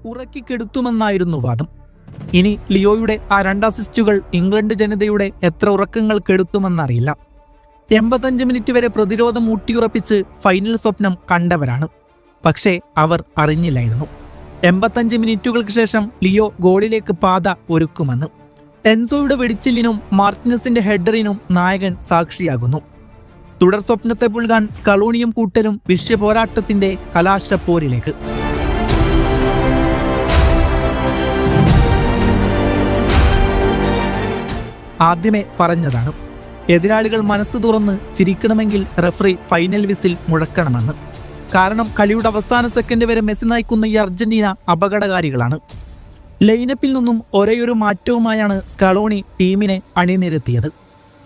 ഉറക്കിക്കെടുത്തുമെന്നായിരുന്നു വാദം. ഇനി ലിയോയുടെ ആ 2 അസിസ്റ്റുകൾ ഇംഗ്ലണ്ട് ജനതയുടെ എത്ര ഉറക്കങ്ങൾ കെടുത്തുമെന്നറിയില്ല. 85 മിനിറ്റ് വരെ പ്രതിരോധം ഊട്ടിയുറപ്പിച്ച് ഫൈനൽ സ്വപ്നം കണ്ടവരാണ്. പക്ഷേ അവർ അറിഞ്ഞില്ലായിരുന്നു 85 മിനിറ്റുകൾക്ക് ശേഷം ലിയോ ഗോളിലേക്ക് പാത ഒരുക്കുമെന്ന്. എൻസോയുടെ വെടിച്ചിലിനും മാർട്ടിനസിന്റെ ഹെഡറിനും നായകൻ സാക്ഷിയാകുന്നു. തുടർ സ്വപ്നത്തെ പുൽകാൻ സ്കലോണിയും കൂട്ടരും വിശ്വപോരാട്ടത്തിന്റെ കലാശപ്പോരിലേക്ക്. ആദ്യമേ പറഞ്ഞതാണ്, എതിരാളികൾ മനസ്സ് തുറന്ന് ചിരിക്കണമെങ്കിൽ റഫറി ഫൈനൽ വിസിൽ മുഴക്കണമെന്ന്. കാരണം കളിയുടെ അവസാന സെക്കൻഡ് വരെ മെസ്സി നയിക്കുന്ന ഈ അർജന്റീന അപകടകാരികളാണ്. ലൈനപ്പിൽ നിന്നും ഒരേയൊരു മാറ്റവുമായാണ് സ്കലോണി ടീമിനെ അണിനിരത്തിയത്.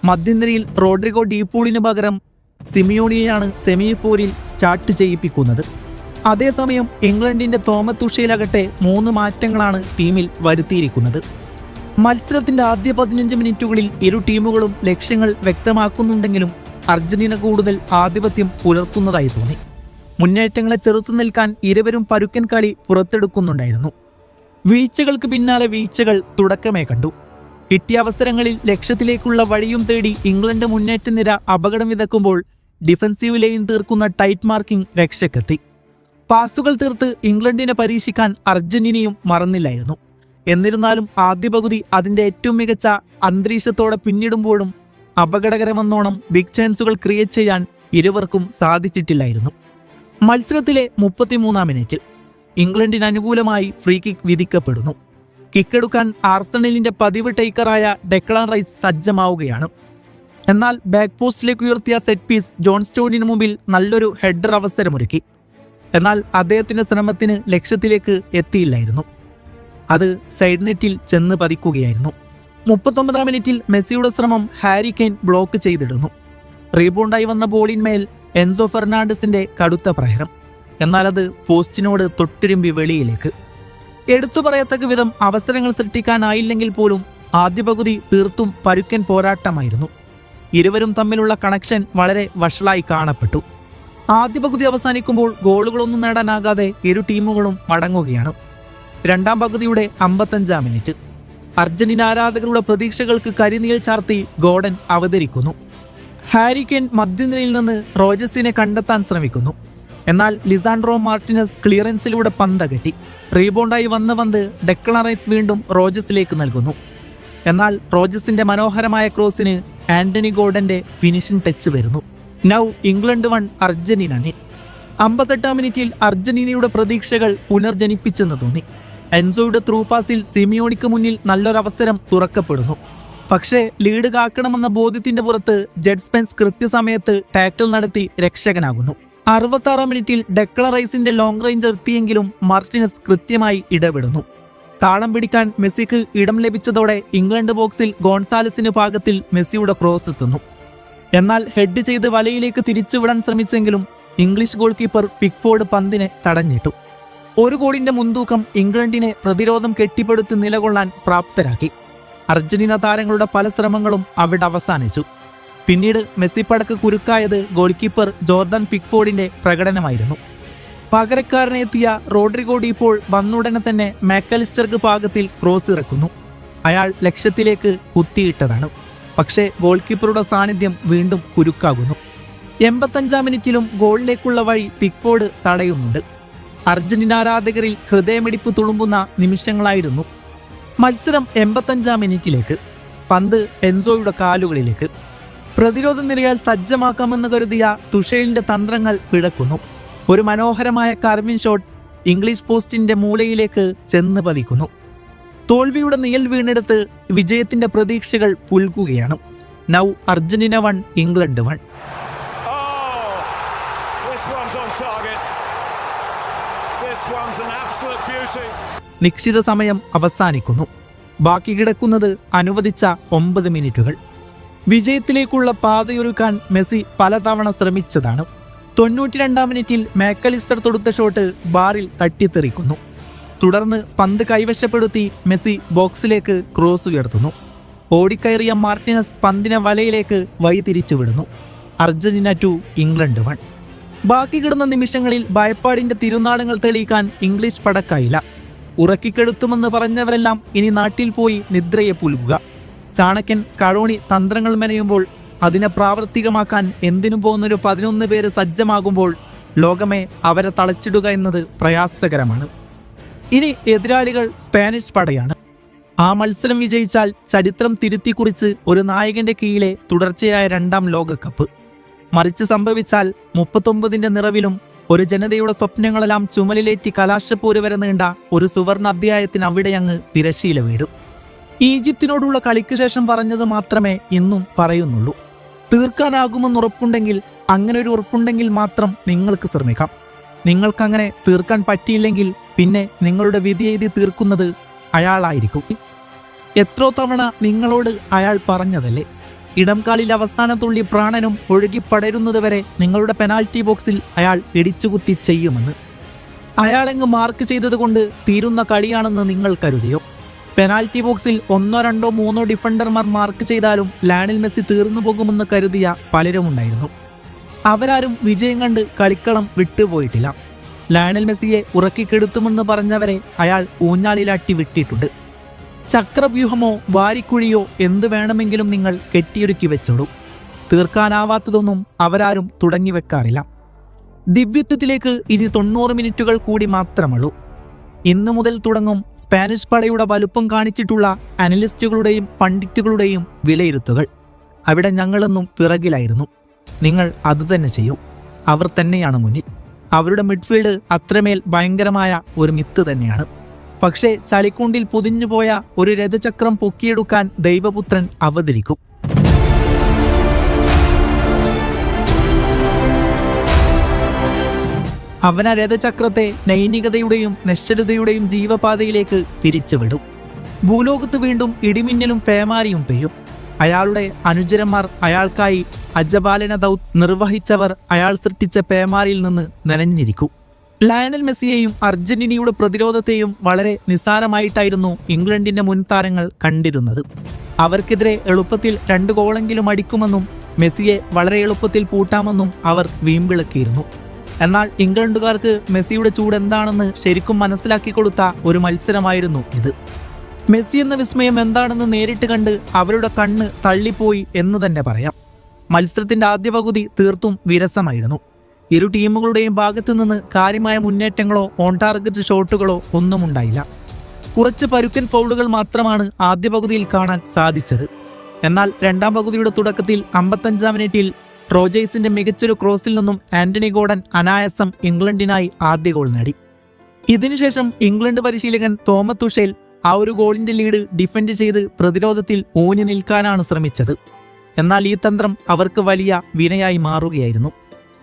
മധ്യനിരയിൽ റോഡ്രിഗോ ഡീപൂളിന് പകരം സിമിയോണിയെയാണ് സെമിപോരിൽ സ്റ്റാർട്ട് ചെയ്യിപ്പിക്കുന്നത്. അതേസമയം ഇംഗ്ലണ്ടിന്റെ തോമസ് തുഷേലാകട്ടെ 3 മാറ്റങ്ങളാണ് ടീമിൽ വരുത്തിയിരിക്കുന്നത്. മത്സരത്തിന്റെ ആദ്യ 15 മിനിറ്റുകളിൽ ഇരു ടീമുകളും ലക്ഷ്യങ്ങൾ വ്യക്തമാക്കുന്നുണ്ടെങ്കിലും അർജന്റീന കൂടുതൽ ആധിപത്യം പുലർത്തുന്നതായി തോന്നി. മുന്നേറ്റങ്ങളെ ചെറുത്തു നിൽക്കാൻ ഇരുവരും പരുക്കൻ കളി പുറത്തെടുക്കുന്നുണ്ടായിരുന്നു. വീഴ്ചകൾക്ക് പിന്നാലെ വീഴ്ചകൾ തുടക്കമേ കണ്ടു. കിട്ടിയ അവസരങ്ങളിൽ ലക്ഷ്യത്തിലേക്കുള്ള വഴിയും തേടി ഇംഗ്ലണ്ട് മുന്നേറ്റ നിര അപകടം വിതക്കുമ്പോൾ ഡിഫൻസീവ് ലൈൻ തീർക്കുന്ന ടൈറ്റ് മാർക്കിംഗ് രക്ഷക്കെത്തി. പാസുകൾ തീർത്ത് ഇംഗ്ലണ്ടിനെ പരീക്ഷിക്കാൻ അർജന്റീനയും മറന്നില്ലായിരുന്നു. എന്നിരുന്നാലും ആദ്യ പകുതി അതിന്റെ ഏറ്റവും മികച്ച അന്തരീക്ഷത്തോടെ പിന്നിടുമ്പോഴും അപകടകരമെന്നോണം ബിഗ് ചാൻസുകൾ ക്രിയേറ്റ് ചെയ്യാൻ ഇരുവർക്കും സാധിച്ചിട്ടില്ലായിരുന്നു. മത്സരത്തിലെ 33-ാം മിനിറ്റിൽ ഇംഗ്ലണ്ടിന് അനുകൂലമായി ഫ്രീ കിക്ക് വിധിക്കപ്പെടുന്നു. കിക്കെടുക്കാൻ ആർസണലിന്റെ പതിവ് ടേക്കറായ ഡെക്ലാൻ റൈസ് സജ്ജമാവുകയാണ്. എന്നാൽ ബാക്ക് പോസ്റ്റിലേക്ക് ഉയർത്തിയ സെറ്റ് പീസ് ജോൺ സ്റ്റോണിന് മുമ്പിൽ നല്ലൊരു ഹെഡർ അവസരമൊരുക്കി. എന്നാൽ അദ്ദേഹത്തിന്റെ ശ്രമത്തിന് ലക്ഷ്യത്തിലേക്ക് എത്തിയില്ലായിരുന്നു. അത് സൈഡ് നെറ്റിൽ ചെന്ന് പതിക്കുകയായിരുന്നു. 39-ാം മിനിറ്റിൽ മെസ്സിയുടെ ശ്രമം ഹാരി കെയ്ൻ ബ്ലോക്ക് ചെയ്തിടുന്നു. റീബൗണ്ടായി വന്ന ബോളിന്മേൽ എൻസോ ഫെർണാണ്ടസിന്റെ കടുത്ത പ്രഹരം. എന്നാൽ അത് പോസ്റ്റിനോട് തൊട്ടിരുമ്പി വെളിയിലേക്ക്. എടുത്തു പറയത്തക്ക വിധം അവസരങ്ങൾ സൃഷ്ടിക്കാനായില്ലെങ്കിൽ പോലും ആദ്യ പകുതി തീർത്തും പരുക്കൻ പോരാട്ടമായിരുന്നു. ഇരുവരും തമ്മിലുള്ള കണക്ഷൻ വളരെ വഷളായി കാണപ്പെട്ടു. ആദ്യ പകുതി അവസാനിക്കുമ്പോൾ ഗോളുകളൊന്നും നേടാനാകാതെ ഇരു ടീമുകളും മടങ്ങുകയാണ്. 2ാം പകുതിയുടെ 55-ാം മിനിറ്റ് അർജന്റീന ആരാധകരുടെ പ്രതീക്ഷകൾക്ക് കരിനീൽ ചാർത്തി ഗോർഡൻ അവതരിക്കുന്നു. ഹാരി കെയ്ൻ മധ്യനിരയിൽ നിന്ന് റോജസിനെ കണ്ടെത്താൻ ശ്രമിക്കുന്നു. എന്നാൽ ലിസാൻഡ്രോ മാർട്ടിനസ് ക്ലിയറൻസിലൂടെ പന്തകറ്റി. റീബൗണ്ടായി വന്ന പന്ത് ഡെക്ലാൻ റൈസ് വീണ്ടും റോജസിലേക്ക് നൽകുന്നു. എന്നാൽ റോജസിന്റെ മനോഹരമായ ക്രോസിന് ആന്റണി ഗോർഡന്റെ ഫിനിഷിംഗ് ടച്ച് വരുന്നു. Now England 1 Argentina 0. 58-ാം മിനിറ്റിൽ അർജന്റീനയുടെ പ്രതീക്ഷകൾ പുനർജനിപ്പിച്ചെന്ന് തോന്നി. എൻസോയുടെ ത്രൂ പാസിൽ സിമിയോണിക്ക് മുന്നിൽ നല്ലൊരവസരം തുറക്കപ്പെടുന്നു. പക്ഷേ ലീഡ് കാക്കണമെന്ന ബോധ്യത്തിന്റെ പുറത്ത് ജഡ് സ്പെൻസ് കൃത്യസമയത്ത് ടാക്കിൾ നടത്തി രക്ഷകനാകുന്നു. 66-ാം മിനിറ്റിൽ ഡെക്ലാൻ റൈസിന്റെ ലോങ് റേഞ്ച് എത്തിയെങ്കിലും മാർട്ടിനസ് കൃത്യമായി ഇടപെടുന്നു. താളം പിടിക്കാൻ മെസ്സിക്ക് ഇടം ലഭിച്ചതോടെ ഇംഗ്ലണ്ട് ബോക്സിൽ ഗോൺസാലസിന് പാകത്തിൽ മെസ്സിയുടെ ക്രോസ് എത്തുന്നു. എന്നാൽ ഹെഡ് ചെയ്ത് വലയിലേക്ക് തിരിച്ചുവിടാൻ ശ്രമിച്ചെങ്കിലും ഇംഗ്ലീഷ് ഗോൾ കീപ്പർ പിക്ഫോർഡ് പന്തിനെ തടഞ്ഞിട്ടു. 1 ഗോളിന്റെ മുൻതൂക്കം ഇംഗ്ലണ്ടിനെ പ്രതിരോധം കെട്ടിപ്പടുത്ത് നിലകൊള്ളാൻ പ്രാപ്തരാക്കി. അർജന്റീന താരങ്ങളുടെ പല ശ്രമങ്ങളും അവിടെ അവസാനിച്ചു. പിന്നീട് മെസ്സി പടക്ക് കുരുക്കായത് ഗോൾ കീപ്പർ ജോർദാൻ പിക്ഫോർഡിന്റെ പ്രകടനമായിരുന്നു. പകരക്കാരനെ എത്തിയ റോഡ്രിഗോ ഡീപോൾ വന്നുടനെ തന്നെ മാക്കലിസ്റ്റർക്ക് പാകത്തിൽ ക്രോസ് ഇറക്കുന്നു. അയാൾ ലക്ഷ്യത്തിലേക്ക് കുത്തിയിട്ടതാണ്. പക്ഷേ ഗോൾ കീപ്പറുടെ സാന്നിധ്യം വീണ്ടും കുരുക്കാകുന്നു. 85-ാം മിനിറ്റിലും ഗോളിലേക്കുള്ള വഴി പിക്ഫോർഡ് തടയുന്നുണ്ട്. അർജന്റീന ആരാധകരിൽ ഹൃദയമിടിപ്പ് തുളുമ്പുന്ന നിമിഷങ്ങളായിരുന്നു. മത്സരം 85-ാം മിനിറ്റിലേക്ക്. പന്ത് എൻസോയുടെ കാലുകളിലേക്ക്. പ്രതിരോധ നിരയാൽ സജ്ജമാക്കാമെന്ന് കരുതിയ തുഷേലിന്റെ തന്ത്രങ്ങൾ പിഴക്കുന്നു. ഒരു മനോഹരമായ കർവിൻ ഷോട്ട് ഇംഗ്ലീഷ് പോസ്റ്റിന്റെ മൂലയിലേക്ക് ചെന്ന് പതിക്കുന്നു. തോൽവിയുടെ നിഴൽ വീണെടുത്ത് വിജയത്തിന്റെ പ്രതീക്ഷകൾ പുൽകുകയാണ്. Now Argentina 1 England 1. നിശ്ചിത സമയം അവസാനിക്കുന്നു. ബാക്കി കിടക്കുന്നത് അനുവദിച്ച 9 മിനിറ്റുകൾ. വിജയത്തിലേക്കുള്ള പാതയൊരുക്കാൻ മെസ്സി പലതവണ ശ്രമിച്ചതാണ്. 92-ാം മിനിറ്റിൽ മാക്കലിസ്റ്റർ തൊടുത്ത ഷോട്ട് ബാറിൽ തട്ടിത്തെറിക്കുന്നു. തുടർന്ന് പന്ത് കൈവശപ്പെടുത്തി മെസ്സി ബോക്സിലേക്ക് ക്രോസ് ഉയർത്തുന്നു. ഓടിക്കയറിയ മാർട്ടിനസ് പന്തിനെ വലയിലേക്ക് വഴിതിരിച്ചു വിടുന്നു. Argentina 2 England 1. ബാക്കി കിടന്ന നിമിഷങ്ങളിൽ ഭയപ്പാടിന്റെ തിരുനാളങ്ങൾ തെളിയിക്കാൻ ഇംഗ്ലീഷ് പടക്കായില്ല. ഉറക്കിക്കെടുത്തുമെന്ന് പറഞ്ഞവരെല്ലാം ഇനി നാട്ടിൽ പോയി നിദ്രയെ പുലുകുക. ചാണക്യൻ സ്കലോണി തന്ത്രങ്ങൾ മെനയുമ്പോൾ അതിനെ പ്രാവർത്തികമാക്കാൻ എന്തിനു പോകുന്നൊരു 11 പേര് സജ്ജമാകുമ്പോൾ ലോകമേ അവരെ തളച്ചിടുക എന്നത് പ്രയാസകരമാണ്. ഇനി എതിരാളികൾ സ്പാനിഷ് പടയാണ്. ആ മത്സരം വിജയിച്ചാൽ ചരിത്രം തിരുത്തിക്കുറിച്ച് ഒരു നായകന്റെ കീഴിലെ തുടർച്ചയായ 2ാം ലോകകപ്പ്. മറിച്ച് സംഭവിച്ചാൽ 39ന്റെ നിറവിലും ഒരു ജനതയുടെ സ്വപ്നങ്ങളെല്ലാം ചുമലിലേറ്റി കലാശപ്പോര് വരെ നീണ്ട ഒരു സുവർണ അധ്യായത്തിന് അവിടെയങ്ങ് തിരശ്ശീല വീടും. ഈജിപ്തിനോടുള്ള കളിക്ക് ശേഷം പറഞ്ഞത് മാത്രമേ ഇന്നും പറയുന്നുള്ളൂ. തീർക്കാനാകുമെന്നുറപ്പുണ്ടെങ്കിൽ, അങ്ങനെ ഒരു ഉറപ്പുണ്ടെങ്കിൽ മാത്രം നിങ്ങൾക്ക് ശ്രമിക്കാം. നിങ്ങൾക്കങ്ങനെ തീർക്കാൻ പറ്റിയില്ലെങ്കിൽ പിന്നെ നിങ്ങളുടെ വിധി എഴുതി തീർക്കുന്നത് അയാളായിരിക്കും. എത്രോ തവണ നിങ്ങളോട് അയാൾ പറഞ്ഞതല്ലേ, ഇടംകാലിൽ അവസാന തുള്ളി പ്രാണനും ഒഴുകി പടരുന്നതുവരെ നിങ്ങളുടെ പെനാൽറ്റി ബോക്സിൽ അയാൾ ഇടിച്ചുകുത്തി ചെയ്യുമെന്ന്. അയാളെങ്ങ് മാർക്ക് ചെയ്തത് കൊണ്ട് തീരുന്ന കളിയാണെന്ന് നിങ്ങൾ കരുതിയോ? പെനാൽറ്റി ബോക്സിൽ 1, 2, 3 ഡിഫൻഡർമാർ മാർക്ക് ചെയ്താലും ലയണൽ മെസ്സി തീർന്നു പോകുമെന്ന് കരുതിയ പലരുമുണ്ടായിരുന്നു. അവരാരും വിജയം കണ്ട് കളിക്കളം വിട്ടുപോയിട്ടില്ല. ലയണൽ മെസ്സിയെ ഉറക്കിക്കെടുത്തുമെന്ന് പറഞ്ഞവരെ അയാൾ ഊഞ്ഞാലിലാട്ടി വിട്ടിട്ടുണ്ട്. ചക്രവ്യൂഹമോ വാരിക്കുഴിയോ എന്ത് വേണമെങ്കിലും നിങ്ങൾ കെട്ടിയൊരുക്കി വെച്ചോളൂ. തീർക്കാനാവാത്തതൊന്നും അവരാരും തുടങ്ങിവെക്കാറില്ല. ദിവ്യത്വത്തിലേക്ക് ഇനി 90 മിനിറ്റുകൾ കൂടി മാത്രമുള്ളൂ. ഇന്നു മുതൽ തുടങ്ങും സ്പാനിഷ് പടയുടെ വലുപ്പം കാണിച്ചിട്ടുള്ള അനലിസ്റ്റുകളുടെയും പണ്ഡിറ്റുകളുടെയും വിലയിരുത്തുകൾ. അവിടെ ഞങ്ങളെന്നും പിറകിലായിരുന്നു. നിങ്ങൾ അതുതന്നെ ചെയ്യും. അവർ തന്നെയാണ് മുന്നിൽ. അവരുടെ മിഡ്ഫീൽഡ് അത്രമേൽ ഭയങ്കരമായ ഒരു മിത്ത് തന്നെയാണ്. പക്ഷേ ചളിക്കുണ്ടിൽ പൊതിഞ്ഞുപോയ ഒരു രഥചക്രം പൊക്കിയെടുക്കാൻ ദൈവപുത്രൻ അവതരിക്കും. അവൻ ആ രഥചക്രത്തെ നൈനികതയുടെയും നിശ്ചലതയുടെയും ജീവപാതയിലേക്ക് തിരിച്ചുവിടും. ഭൂലോകത്ത് വീണ്ടും ഇടിമിന്നലും പേമാരിയും പെയ്യും. അയാളുടെ അനുചരന്മാർ അയാൾക്കായി അജപാലന ദൗത്യം നിർവഹിച്ചവർ അയാൾ സൃഷ്ടിച്ച പേമാരിയിൽ നിന്ന് നനഞ്ഞിരിക്കും. ലയണൽ മെസ്സിയെയും അർജന്റീനയുടെ പ്രതിരോധത്തെയും വളരെ നിസ്സാരമായിട്ടായിരുന്നു ഇംഗ്ലണ്ടിന്റെ മുൻ താരങ്ങൾ കണ്ടിരുന്നത്. അവർക്കെതിരെ എളുപ്പത്തിൽ 2 ഗോളെങ്കിലും അടിക്കുമെന്നും മെസ്സിയെ വളരെ എളുപ്പത്തിൽ പൂട്ടാമെന്നും അവർ വീമ്പിളക്കിയിരുന്നു. എന്നാൽ ഇംഗ്ലണ്ടുകാർക്ക് മെസ്സിയുടെ ചൂട് എന്താണെന്ന് ശരിക്കും മനസ്സിലാക്കി കൊടുത്ത ഒരു മത്സരമായിരുന്നു ഇത്. മെസ്സി എന്ന വിസ്മയം എന്താണെന്ന് നേരിട്ട് കണ്ട് അവരുടെ കണ്ണ് തള്ളിപ്പോയി എന്ന് തന്നെ പറയാം. മത്സരത്തിന്റെ ആദ്യ പകുതി തീർത്തും വിരസമായിരുന്നു. ഇരു ടീമുകളുടെയും ഭാഗത്തു നിന്ന് കാര്യമായ മുന്നേറ്റങ്ങളോ ഓൺ ടാർഗറ്റ് ഷോട്ടുകളോ ഒന്നും ഉണ്ടായില്ല. കുറച്ച് പരുക്കൻ ഫൗളുകൾ മാത്രമാണ് ആദ്യ പകുതിയിൽ കാണാൻ സാധിച്ചത്. എന്നാൽ 2ാം പകുതിയുടെ തുടക്കത്തിൽ 55ാം മിനിറ്റിൽ റോജേഴ്സിന്റെ മികച്ചൊരു ക്രോസിൽ നിന്നും ആന്റണി ഗോർഡൻ അനായാസം ഇംഗ്ലണ്ടിനായി ആദ്യ ഗോൾ നേടി. ഇതിനുശേഷം ഇംഗ്ലണ്ട് പരിശീലകൻ തോമസ് തുഷേൽ ആ ഒരു ഗോളിന്റെ ലീഡ് ഡിഫെൻഡ് ചെയ്ത് പ്രതിരോധത്തിൽ ഊന്നി നിൽക്കാനാണ് ശ്രമിച്ചത്. എന്നാൽ ഈ തന്ത്രം അവർക്ക് വലിയ വിനയായി മാറുകയായിരുന്നു.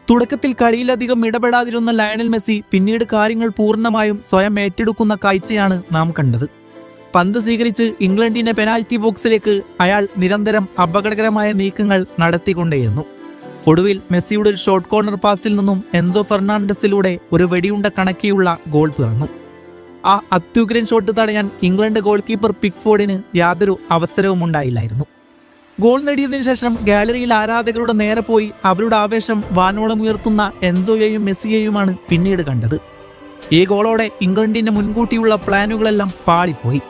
തുടക്കത്തിൽ കളിയിലധികം ഇടപെടാതിരുന്ന ലയണൽ മെസ്സി പിന്നീട് കാര്യങ്ങൾ പൂർണ്ണമായും സ്വയം ഏറ്റെടുക്കുന്ന കാഴ്ചയാണ് നാം കണ്ടത്. പന്ത് സ്വീകരിച്ച് ഇംഗ്ലണ്ടിന്റെ പെനാൽറ്റി ബോക്സിലേക്ക് അയാൾ നിരന്തരം അപകടകരമായ നീക്കങ്ങൾ നടത്തിക്കൊണ്ടേയിരുന്നു. ഒടുവിൽ മെസ്സിയുടെ ഒരു ഷോർട്ട് കോർണർ പാസിൽ നിന്നും എൻസോ ഫെർണാണ്ടസിലൂടെ ഒരു വെടിയുണ്ട കണക്കിയുള്ള ഗോൾ പിറന്നു. ആ അത്യുഗ്രൻ ഷോട്ട് തടയാൻ ഇംഗ്ലണ്ട് ഗോൾ കീപ്പർ പിക്ഫോർഡിന് യാതൊരു അവസരവും ഉണ്ടായില്ലായിരുന്നു. ഗോൾ നേടിയതിനു ശേഷം ഗാലറിയിൽ ആരാധകരുടെ നേരെ പോയി അവരുടെ ആവേശം വാനോളം ഉയർത്തുന്ന എൻസോയെയും മെസ്സിയെയുമാണ് പിന്നീട് കണ്ടത്. ഈ ഗോളോടെ ഇംഗ്ലണ്ടിന്റെ മുൻകൂട്ടിയുള്ള പ്ലാനുകളെല്ലാം പാളിപ്പോയി.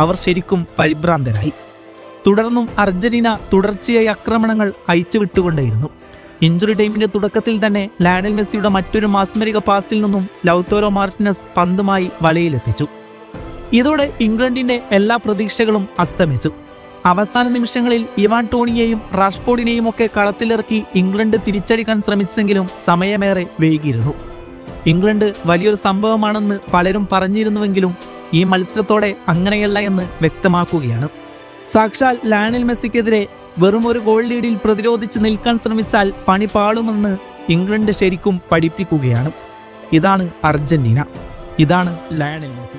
അവർ ശരിക്കും പരിഭ്രാന്തരായി. തുടർന്നും അർജന്റീന തുടർച്ചയായി ആക്രമണങ്ങൾ അയച്ചുവിട്ടുകൊണ്ടേയിരുന്നു. ഇഞ്ചുറി ടൈമിന്റെ തുടക്കത്തിൽ തന്നെ ലയണൽ മെസ്സിയുടെ മറ്റൊരു മാസ്മരിക പാസിൽ നിന്നും ലൗതാരോ മാർട്ടിനസ് പന്തുമായി വലയിലെത്തിച്ചു. ഇതോടെ ഇംഗ്ലണ്ടിന്റെ എല്ലാ പ്രതീക്ഷകളും അസ്തമിച്ചു. അവസാന നിമിഷങ്ങളിൽ ഇവാൻ ടോണിയെയും റാഷ്ഫോർഡിനെയും ഒക്കെ കളത്തിലിറക്കി ഇംഗ്ലണ്ട് തിരിച്ചടിക്കാൻ ശ്രമിച്ചെങ്കിലും സമയമേറെ വൈകിയിരുന്നു. ഇംഗ്ലണ്ട് വലിയൊരു സംഭവമാണെന്ന് പലരും പറഞ്ഞിരുന്നുവെങ്കിലും ഈ മത്സരത്തോടെ അങ്ങനെയല്ല എന്ന് വ്യക്തമാക്കുകയാണ്. സാക്ഷാൽ ലയണൽ മെസ്സിക്കെതിരെ വെറും ഒരു ഗോൾ ലീഡിൽ പ്രതിരോധിച്ച് നിൽക്കാൻ ശ്രമിച്ചാൽ പണി പാളുമെന്ന് ഇംഗ്ലണ്ട് ശരിക്കും പഠിപ്പിക്കുകയാണ്. ഇതാണ് അർജന്റീന, ഇതാണ് ലയണൽ മെസ്സി.